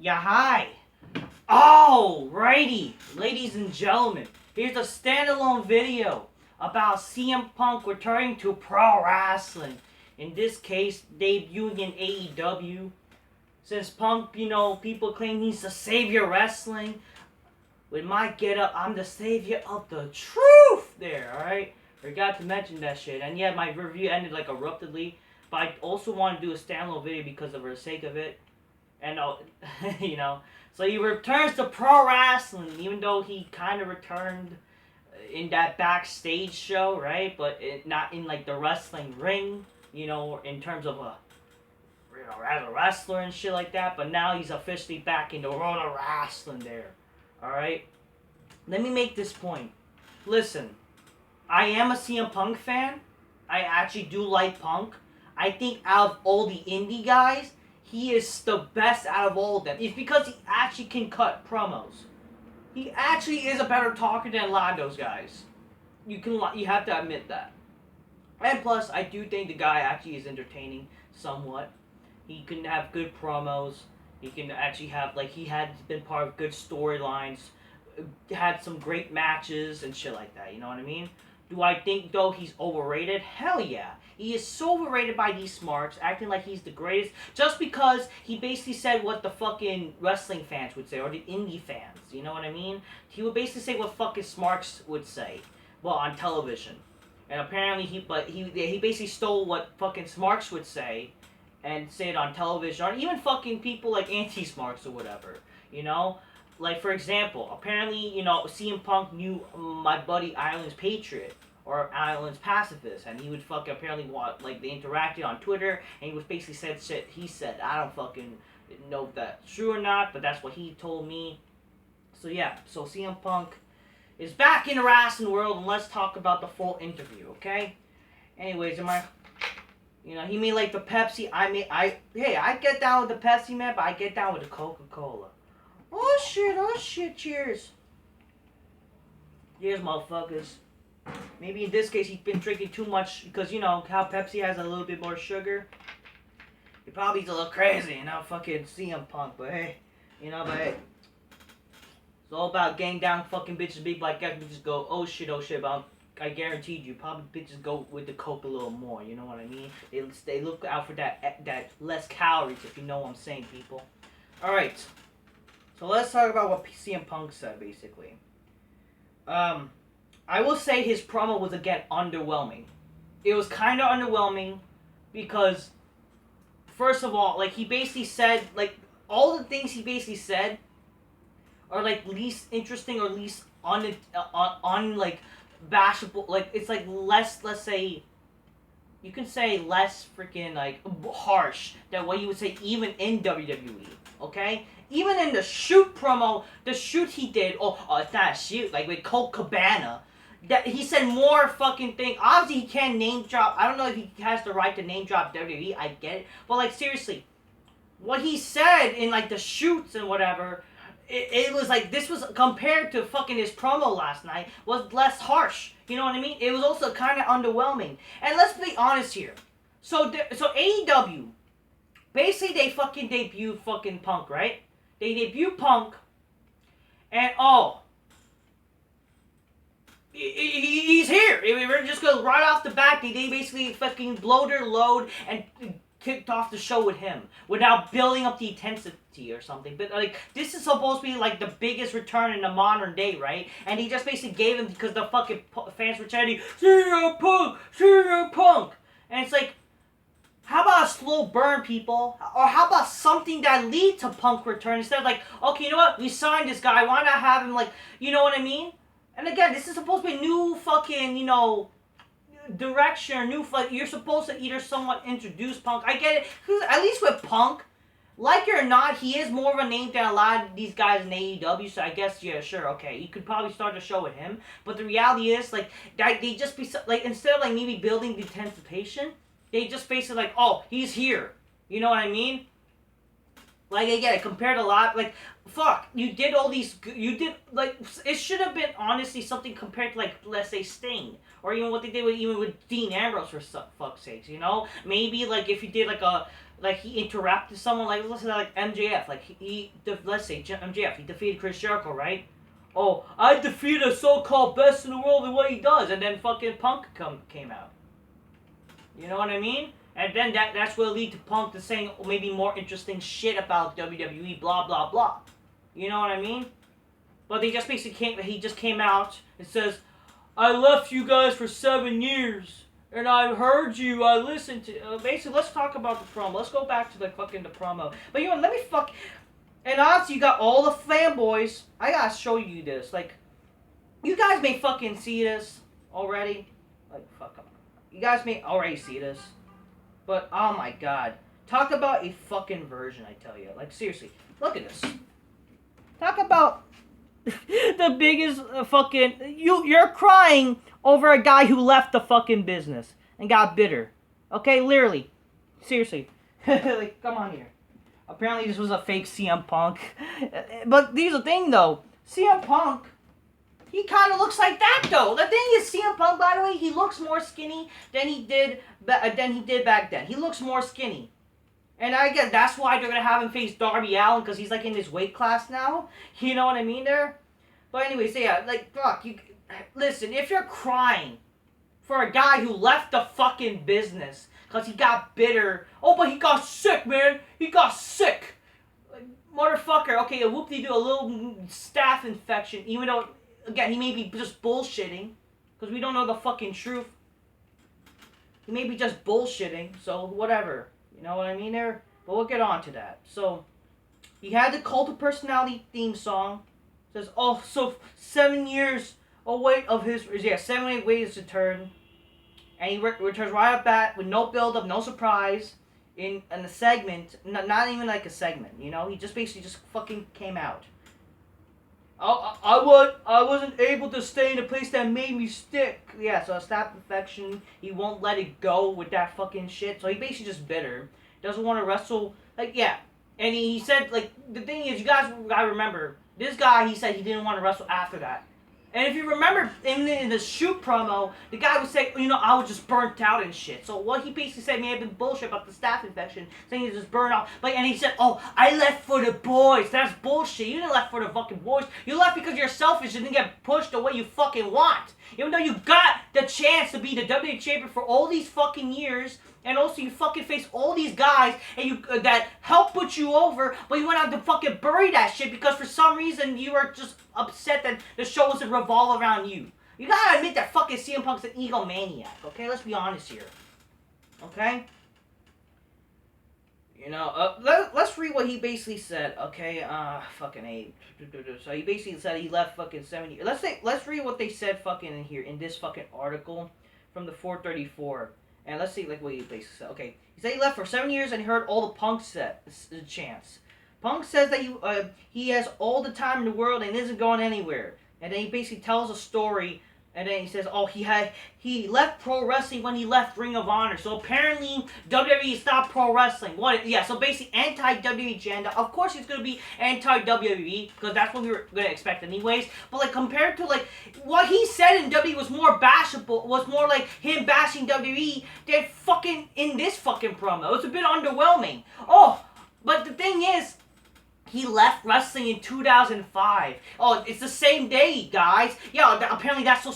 Yeah, hi. Alrighty, ladies and gentlemen, here's a standalone video about CM Punk returning to pro wrestling. In this case, debuting in AEW. Since Punk, people claim he's the savior of wrestling. With my getup, I'm the savior of the truth there, alright? Forgot to mention that shit. And yeah, my review ended like abruptly. But I also want to do a standalone video because of the sake of it. And, so he returns to pro wrestling, even though he kind of returned in that backstage show, right? But not in, like, the wrestling ring, in terms of as a wrestler and shit like that. But now he's officially back in the world of wrestling there, alright? Let me make this point. Listen, I am a CM Punk fan. I actually do like Punk. I think out of all the indie guys, he is the best out of all of them. It's because he actually can cut promos. He actually is a better talker than a lot of those guys. You have to admit that. And plus, I do think the guy actually is entertaining somewhat. He can have good promos. He can actually have, he had been part of good storylines. Had some great matches and shit like that, you know what I mean? Do I think, though, he's overrated? Hell yeah. He is so overrated by these smarks, acting like he's the greatest, just because he basically said what the fucking wrestling fans would say, or the indie fans, you know what I mean? He would basically say what fucking smarks would say, well, on television. And apparently he basically stole what fucking smarks would say, and say it on television, or even fucking people like anti-smarks or whatever, you know? Like, for example, apparently, CM Punk knew my buddy Ireland's Patriot, or Ireland's Pacifist, and he would fucking apparently they interacted on Twitter, and he was basically said shit he said. I don't fucking know if that's true or not, but that's what he told me. So yeah, so CM Punk is back in the wrestling world, and let's talk about the full interview, okay? Anyways, he made like the Pepsi, I get down with the Pepsi, man, but I get down with the Coca-Cola. Oh shit, cheers. Cheers, motherfuckers. Maybe in this case he's been drinking too much because, how Pepsi has a little bit more sugar. He probably is a little crazy, fucking CM Punk, but hey. It's all about getting down fucking bitches big like that. We just go, oh shit, but I guaranteed you, probably bitches go with the Coke a little more, you know what I mean? They look out for that less calories, if you know what I'm saying, people. Alright. So let's talk about what CM Punk said, basically. I will say his promo was, again, underwhelming. It was kind of underwhelming because, first of all, he basically said, all the things he basically said are, least interesting or least bashable. It's, less, let's say, you can say less freaking, harsh than what you would say even in WWE, okay? Even in the shoot promo, the shoot he did, it's not a shoot, with Colt Cabana, that he said more fucking thing. Obviously, he can't name drop. I don't know if he has the right to name drop WWE. I get it. But, seriously, what he said in, the shoots and whatever, it was this was compared to fucking his promo last night, was less harsh. You know what I mean? It was also kind of underwhelming. And let's be honest here. So AEW, basically they fucking debuted fucking Punk, right? They debut Punk, and he's here. We're just going right off the bat. They basically fucking blow their load and kicked off the show with him without building up the intensity or something. But this is supposed to be the biggest return in the modern day, right? And he just basically gave him because the fucking fans were chanting, CM Punk, CM Punk, and it's how about a slow burn, people? Or how about something that leads to Punk return instead of okay, you know what? We signed this guy. Why not have him you know what I mean? And again, this is supposed to be a new fucking, direction. You're supposed to either somewhat introduce Punk. I get it. At least with Punk, like it or not, he is more of a name than a lot of these guys in AEW. So I guess, yeah, sure, okay. You could probably start the show with him. But the reality is, they just be, instead of, maybe building the anticipation, they just basically he's here. You know what I mean? Again, compared to a lot, fuck, you did all these, it should have been, honestly, something compared to, let's say, Sting. Or even what they did with Dean Ambrose, for fuck's sakes, Maybe, if you did, like he interacted with someone, like let's say like MJF, like let's say MJF, he defeated Chris Jericho, right? Oh, I defeated a so-called best in the world in what he does, and then fucking Punk came out. You know what I mean? And then that's what lead to Punk to saying maybe more interesting shit about WWE, blah blah blah. You know what I mean? But they just basically he just came out and says, I left you guys for 7 years. And I heard you, I listened to... basically, let's talk about the promo. Let's go back to the promo. But you know, let me And honestly, you got all the fanboys. I gotta show you this. Like, you guys may fucking see this already. Like, fuck them. You guys may already see this. But, oh my god. Talk about a fucking version, I tell you. Like, seriously. Look at this. Talk about... the biggest fucking... You're crying over a guy who left the fucking business and got bitter. Okay, literally. Seriously. Like, come on here. Apparently this was a fake CM Punk. But here's the thing, though. CM Punk, he kind of looks like that, though. The thing is, CM Punk, by the way, he looks more skinny than he did back then. He looks more skinny. And I guess that's why they're going to have him face Darby Allin, because he's, like, in his weight class now. You know what I mean there? But anyways, yeah, like, fuck, listen, if you're crying for a guy who left the fucking business because he got bitter, oh, but he got sick, man, he got sick. Like, motherfucker, okay, a whoop-de-doo, a little staph infection, even though, again, he may be just bullshitting, because we don't know the fucking truth. He may be just bullshitting, so whatever. You know what I mean there? But we'll get on to that. So, he had the Cult of Personality theme song. Says, oh, so 7 years away of his... Yeah, 7 ways to turn. And he returns right up bat with no build-up, no surprise. In a segment. Not even like a segment, you know? He just basically just fucking came out. I wasn't able to stay in a place that made me sick. Yeah, so a staph infection. He won't let it go with that fucking shit. So he basically just bitter. Doesn't want to wrestle. Like, yeah. And he said, like, the thing is, you guys gotta remember, this guy, he said he didn't want to wrestle after that. And if you remember, in the shoot promo, the guy would say, you know, I was just burnt out and shit. So what he basically said may have been bullshit about the staph infection, saying he was just burnt out. Like, and he said, oh, I left for the boys. That's bullshit. You didn't left for the fucking boys. You left because you're selfish and didn't get pushed the way you fucking want. Even though you got the chance to be the WWE champion for all these fucking years, and also you fucking face all these guys and you that helped put you over, but you went out to fucking bury that shit because for some reason you were just upset that the show doesn't revolve around you. You gotta admit that fucking CM Punk's an egomaniac, okay? Let's be honest here. Okay? You know, let's read what he basically said, okay? Fucking A. So he basically said he left fucking 7 years. Let's read what they said fucking in here, in this fucking article from the 434. And let's see, like, what he basically said. Okay, he said he left for 7 years and he heard all the Punk chants. Punk says that he has all the time in the world and isn't going anywhere. And then he basically tells a story. And then he says, oh, he left pro wrestling when he left Ring of Honor. So apparently WWE stopped pro wrestling. What? Yeah, so basically anti-WWE agenda. Of course he's going to be anti-WWE because that's what we were going to expect anyways. But like compared to like what he said in WWE was more bashable, was more like him bashing WWE than fucking in this fucking promo. It's a bit underwhelming. Oh, but the thing is, he left wrestling in 2005. Oh, it's the same day, guys. Yeah, apparently that's so.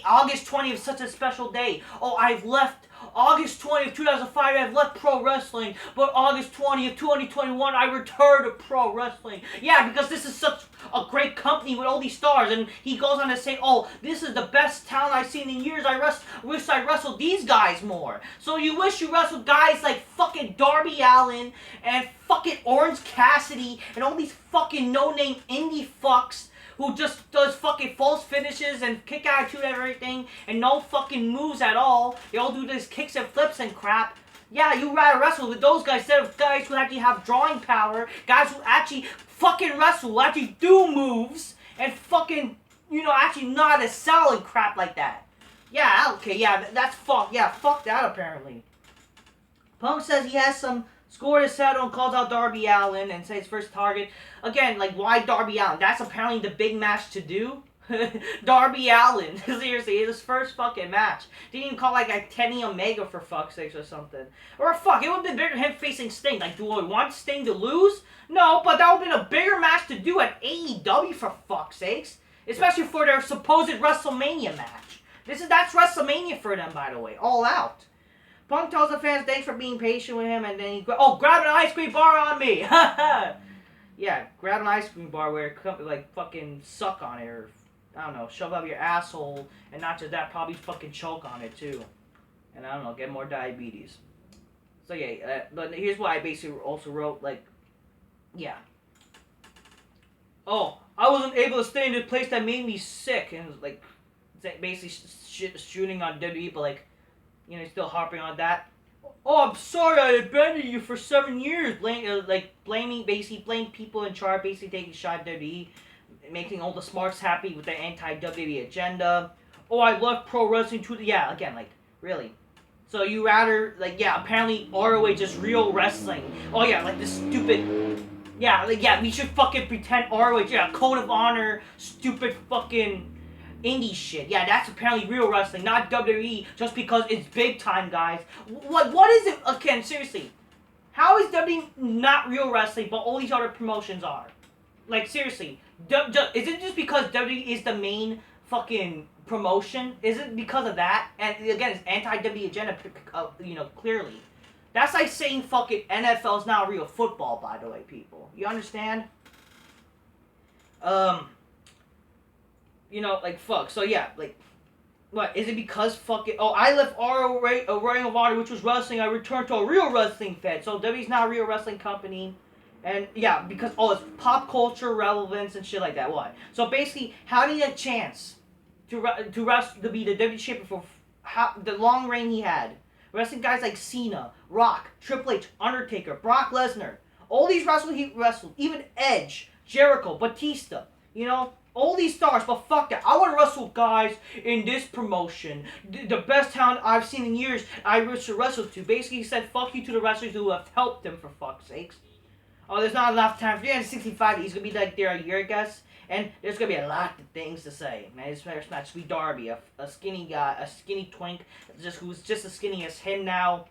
August 20th is such a special day. Oh, I've left August 20th, 2005. I've left pro wrestling, but August 20th, 2021, I returned to pro wrestling. Yeah, because this is such a great company with all these stars, and he goes on to say, "Oh, this is the best talent I've seen in years. I wish I wrestled these guys more." So you wish you wrestled guys like fucking Darby Allin and fucking Orange Cassidy and all these fucking no-name indie fucks who just does fucking false finishes and kick attitude and everything and no fucking moves at all. They all do this kicks and flips and crap. Yeah, you rather wrestle with those guys instead of guys who actually have drawing power, guys who actually fucking wrestle, who actually do moves, and fucking, you know, actually know how to sell and crap like that. Yeah, okay, yeah, that's fuck. Yeah, fuck that apparently. Punk says he has some score to settle and calls out Darby Allin and says first target. Again, like, why Darby Allin? That's apparently the big match to do. Darby Allin. Seriously, his first fucking match. Didn't even call like a Kenny Omega for fuck's sakes or something. Or fuck, it would have been bigger than him facing Sting. Like, do I want Sting to lose? No, but that would have been a bigger match to do at AEW for fuck's sakes. Especially for their supposed WrestleMania match. That's WrestleMania for them, by the way. All out. Punk tells the fans thanks for being patient with him, and then he grab an ice cream bar on me. Yeah, grab an ice cream bar where it like fucking suck on it, or I don't know, shove up your asshole, and not just that, probably fucking choke on it too, and I don't know, get more diabetes. So yeah, but here's why I basically also wrote like, yeah. Oh, I wasn't able to stay in the place that made me sick, and it was like basically shooting on WWE, but like, you know, still harping on that. Oh, I'm sorry I abandoned you for 7 years. Blaming people in charge, basically taking a shot at WWE, making all the smarks happy with the anti-WWE agenda. Oh, I love pro wrestling too. Yeah, again, like, really. So you rather, like, yeah, apparently ROH is real wrestling. Oh yeah, like this stupid, yeah, like, yeah, we should fucking pretend ROH, yeah, code of honor, stupid fucking indie shit. Yeah, that's apparently real wrestling, not WWE, just because it's big time, guys. What is it? Again, seriously. How is WWE not real wrestling, but all these other promotions are? Like, seriously. Is it just because WWE is the main fucking promotion? Is it because of that? And again, it's anti-WWE agenda, you know, clearly. That's like saying fucking NFL is not real football, by the way, people. You understand? You know, like, fuck. So, yeah, like, what? Is it because fucking... Oh, I left ROH, Ring of Honor, which was wrestling. I returned to a real wrestling fed. So, WWE's not a real wrestling company. And, yeah, because... Oh, it's pop culture relevance and shit like that. Why? So, basically, how did he get a chance to be the WWE champion for the long reign he had? Wrestling guys like Cena, Rock, Triple H, Undertaker, Brock Lesnar. All these wrestlers he wrestled. Even Edge, Jericho, Batista. You know... All these stars, but fuck that. I want to wrestle guys in this promotion. The best talent I've seen in years, I wish to wrestle to. Basically, he said fuck you to the wrestlers who have helped him, for fuck's sakes. Oh, there's not enough time. 365, he's going to be like there a year, I guess. And there's going to be a lot of things to say. Man, this match should be Darby, a skinny guy, a skinny twink, who's just as skinny as him now.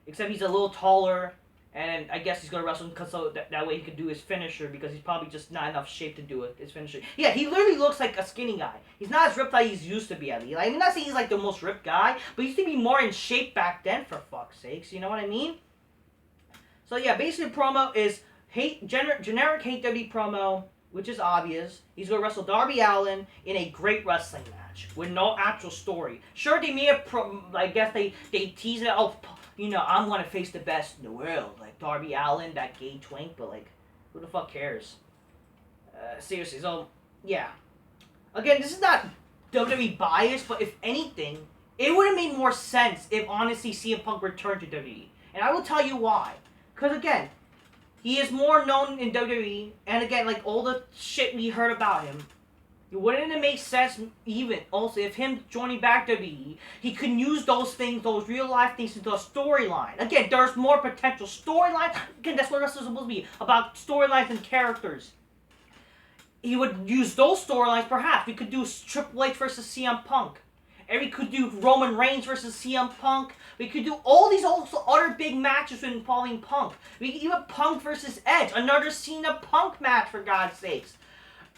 Except he's a little taller. And I guess he's going to wrestle him because so that way he could do his finisher, because he's probably just not enough shape to do it, his finisher. Yeah, he literally looks like a skinny guy. He's not as ripped like he's used to be, at least. I mean, not saying he's like the most ripped guy, but he used to be more in shape back then, for fuck's sakes. You know what I mean? So yeah, basically the promo is generic hate WWE promo, which is obvious. He's going to wrestle Darby Allin in a great wrestling match with no actual story. Sure, they may have, I guess they tease it out. You know, I'm going to face the best in the world. Like Darby Allin, that gay twink, but like, who the fuck cares? Seriously, so, yeah. Again, this is not WWE bias, but if anything, it would have made more sense if, honestly, CM Punk returned to WWE. And I will tell you why. Because, again, he is more known in WWE, and again, like, all the shit we heard about him, wouldn't it make sense, even, also, if him joining back WWE, he can use those things, those real-life things, into a storyline. Again, there's more potential storylines. Again, that's what wrestlers are supposed to be, about storylines and characters. He would use those storylines, perhaps. We could do Triple H versus CM Punk. And we could do Roman Reigns versus CM Punk. We could do all these also other big matches involving Punk. We could even Punk versus Edge, another Cena Punk match, for God's sakes.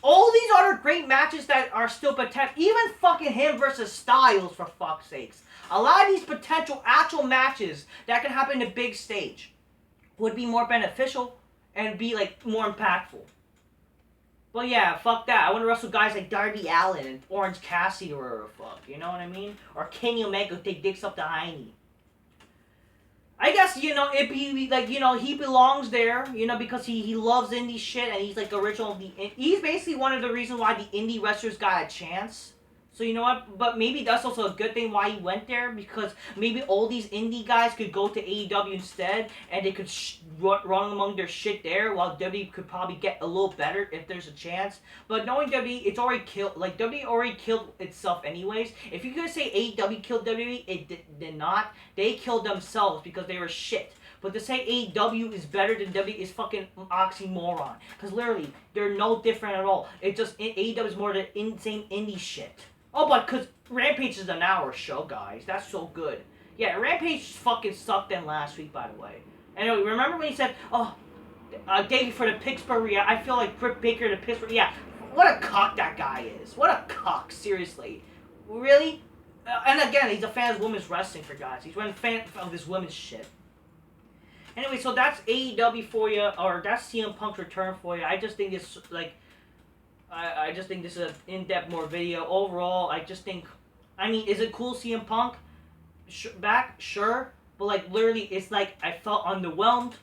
All these other great matches that are still potential, even fucking him versus Styles, for fuck's sakes. A lot of these potential actual matches that can happen in the big stage would be more beneficial and be like more impactful. But yeah, fuck that. I want to wrestle guys like Darby Allin and Orange Cassidy or fuck, you know what I mean? Or Kenny Omega who take dicks up the hiney. I guess, you know, it'd be like, you know, he belongs there, you know, because he loves indie shit, and he's like original. He's basically one of the reasons why the indie wrestlers got a chance. So you know what? But maybe that's also a good thing why he went there, because maybe all these indie guys could go to AEW instead, and they could run among their shit there, while WWE could probably get a little better if there's a chance. But knowing WWE, it's already killed. Like WWE already killed itself anyways. If you could say AEW killed WWE, it did not. They killed themselves because they were shit. But to say AEW is better than WWE is fucking oxymoron. Because literally, they're no different at all. It just, AEW is more the insane indie shit. Oh, but because Rampage is an hour show, guys. That's so good. Yeah, Rampage fucking sucked then last week, by the way. Anyway, remember when he said, oh, thank you for the Pittsburgh, I feel like Britt Baker to Pittsburgh, yeah. What a cock that guy is. What a cock, seriously. Really? And again, he's a fan of women's wrestling, for God's sake. He's a fan of this women's shit. Anyway, so that's AEW for you, or that's CM Punk's return for you. I just think it's, like, I just think this is an in-depth more video. Overall, I just think, I mean, is it cool CM Punk back? Sure. But, like, literally, it's like, I felt underwhelmed.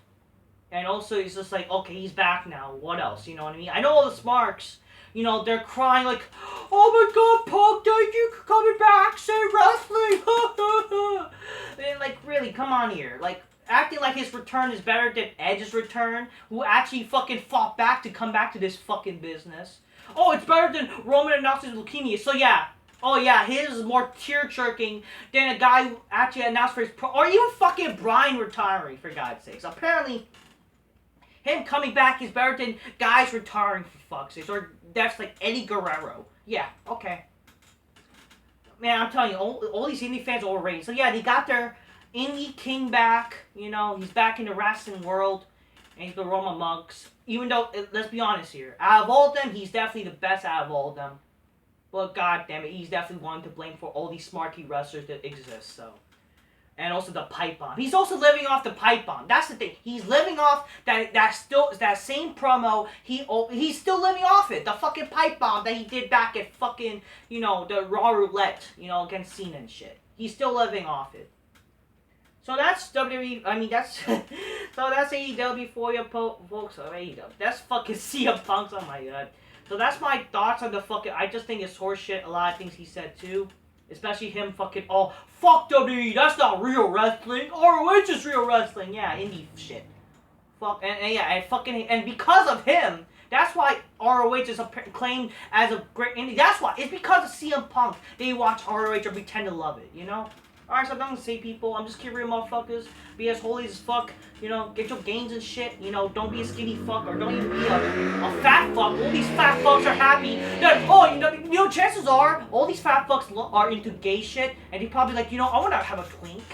And also, it's just like, okay, he's back now. What else? You know what I mean? I know all the Smarks, you know, they're crying like, oh my god, Punk, thank you for coming back, say wrestling. And, like, really, come on here. Like, acting like his return is better than Edge's return, who actually fucking fought back to come back to this fucking business. Oh, it's better than Roman announcing leukemia. So, yeah. Oh, yeah, his is more tear-jerking than a guy who actually announced for his or even fucking Bryan retiring, for God's sakes. Apparently, him coming back is better than guys retiring, for fuck's sakes. Or that's like Eddie Guerrero. Yeah, okay. Man, I'm telling you, all these indie fans are overrated. So yeah, they got their indie king back. You know, he's back in the wrestling world. And he's the Roma Monks. Even though, let's be honest here. Out of all of them, he's definitely the best out of all of them. But god damn it, he's definitely one to blame for all these smarky wrestlers that exist, so. And also the pipe bomb. He's also living off the pipe bomb. That's the thing. He's living off that same promo. He's still living off it. The fucking pipe bomb that he did back at fucking, you know, the Raw Roulette, you know, against Cena and shit. He's still living off it. So that's WWE. I mean, that's so that's AEW for you, folks. AEW. That's fucking CM Punk's. Oh my god. So that's my thoughts on the fucking. I just think it's horseshit. A lot of things he said too. Especially him fucking, oh, fuck WWE, that's not real wrestling. ROH is real wrestling. Yeah, indie shit. Fuck, and yeah, and because of him, that's why ROH is claimed as a great indie. That's why. It's because of CM Punk. They watch ROH or pretend to love it, you know? Alright, so I'm not gonna say people. I'm just kidding, real motherfuckers. Be as holy as fuck. You know, get your gains and shit. You know, don't be a skinny fuck or don't even be a fat fuck. All these fat fucks are happy. That, oh, you know, chances are all these fat fucks are into gay shit, and they probably like, you know, I wanna have a twink.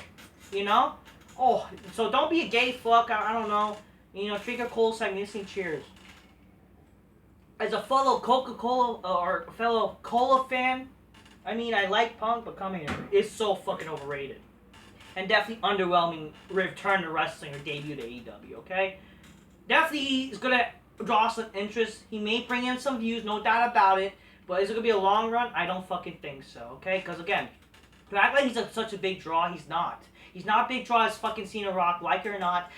You know? Oh, so don't be a gay fuck. I don't know. You know, drink a cola sagnistic. Cheers. As a fellow Coca-Cola or fellow cola fan. I mean, I like Punk, but come here. It's so fucking overrated. And definitely underwhelming return to wrestling or debut to AEW, okay? Definitely he's going to draw some interest. He may bring in some views, no doubt about it. But is it going to be a long run? I don't fucking think so, okay? Because again, to act like he's such a big draw, he's not. He's not a big draw as fucking Cena Rock, like it or not.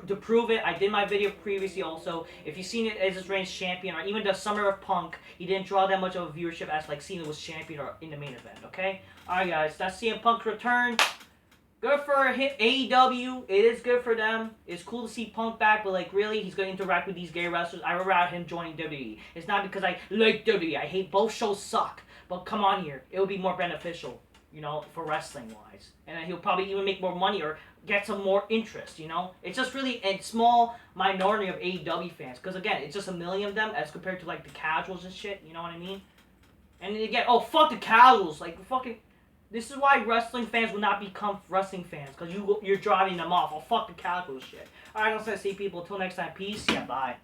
To prove it, I did my video previously also. If you've seen it as his reigns champion, or even the Summer of Punk, he didn't draw that much of a viewership as like Cena was champion or in the main event, okay? Alright guys, that's CM Punk's return. Good for AEW. It is good for them. It's cool to see Punk back, but like really, he's going to interact with these gay wrestlers. I remember him joining WWE. It's not because I like WWE. I hate both shows suck. But come on here. It would be more beneficial, you know, for wrestling-wise. And then he'll probably even make more money or get some more interest, you know? It's just really a small minority of AEW fans. Because, again, it's just a million of them as compared to, like, the casuals and shit. You know what I mean? And then again, oh, fuck the casuals. Like, fucking... This is why wrestling fans will not become wrestling fans. Because you're driving them off. Oh, fuck the casual shit. Alright, I'm going to see people. Until next time. Peace. Yeah, bye.